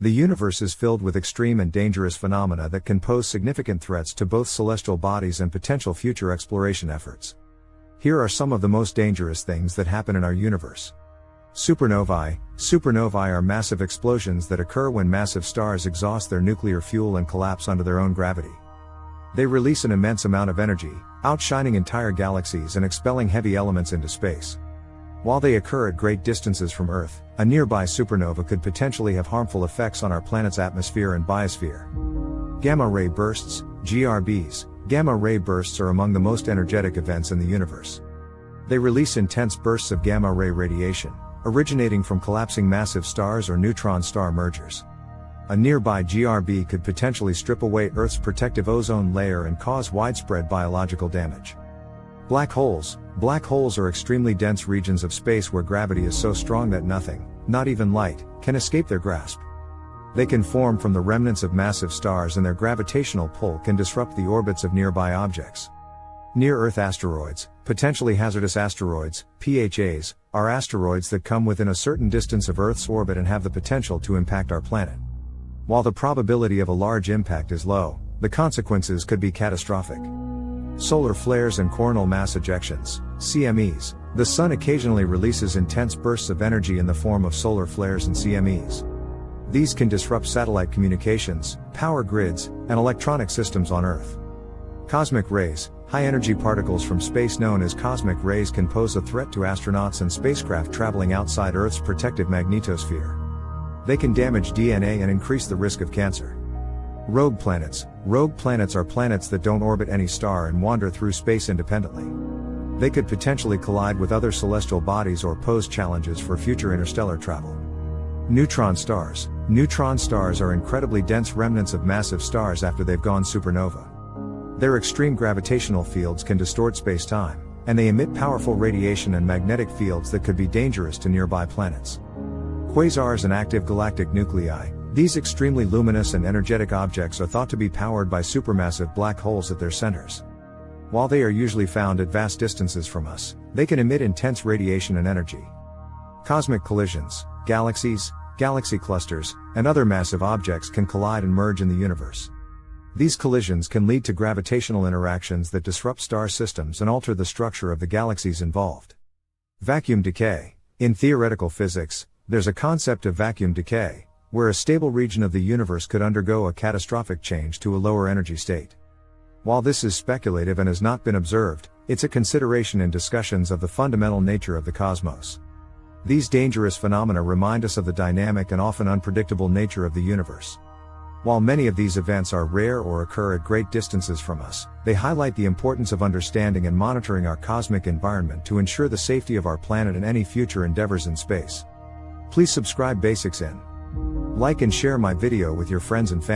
The universe is filled with extreme and dangerous phenomena that can pose significant threats to both celestial bodies and potential future exploration efforts. Here are some of the most dangerous things that happen in our universe. Supernovae. Supernovae are massive explosions that occur when massive stars exhaust their nuclear fuel and collapse under their own gravity. They release an immense amount of energy, outshining entire galaxies and expelling heavy elements into space. While they occur at great distances from Earth, a nearby supernova could potentially have harmful effects on our planet's atmosphere and biosphere. Gamma-ray bursts, GRBs. Gamma-ray bursts are among the most energetic events in the universe. They release intense bursts of gamma-ray radiation, originating from collapsing massive stars or neutron star mergers. A nearby GRB could potentially strip away Earth's protective ozone layer and cause widespread biological damage. Black holes. Black holes are extremely dense regions of space where gravity is so strong that nothing, not even light, can escape their grasp. They can form from the remnants of massive stars, and their gravitational pull can disrupt the orbits of nearby objects. Near-Earth asteroids. Potentially hazardous asteroids, PHAs, are asteroids that come within a certain distance of Earth's orbit and have the potential to impact our planet. While the probability of a large impact is low, the consequences could be catastrophic. Solar flares and coronal mass ejections, CMEs. The Sun occasionally releases intense bursts of energy in the form of solar flares and CMEs. These can disrupt satellite communications, power grids, and electronic systems on Earth. Cosmic rays. High-energy particles from space known as cosmic rays can pose a threat to astronauts and spacecraft traveling outside Earth's protective magnetosphere. They can damage DNA and increase the risk of cancer. Rogue planets. Rogue planets are planets that don't orbit any star and wander through space independently. They could potentially collide with other celestial bodies or pose challenges for future interstellar travel. Neutron stars. Neutron stars are incredibly dense remnants of massive stars after they've gone supernova. Their extreme gravitational fields can distort space-time, and they emit powerful radiation and magnetic fields that could be dangerous to nearby planets. Quasars and active galactic nuclei. These extremely luminous and energetic objects are thought to be powered by supermassive black holes at their centers. While they are usually found at vast distances from us, they can emit intense radiation and energy. Cosmic collisions. Galaxies, galaxy clusters, and other massive objects can collide and merge in the universe. These collisions can lead to gravitational interactions that disrupt star systems and alter the structure of the galaxies involved. Vacuum decay. In theoretical physics, there's a concept of vacuum decay, where a stable region of the universe could undergo a catastrophic change to a lower energy state. While this is speculative and has not been observed, it's a consideration in discussions of the fundamental nature of the cosmos. These dangerous phenomena remind us of the dynamic and often unpredictable nature of the universe. While many of these events are rare or occur at great distances from us, they highlight the importance of understanding and monitoring our cosmic environment to ensure the safety of our planet and any future endeavors in space. Please subscribe Basics In. Like and share my video with your friends and family.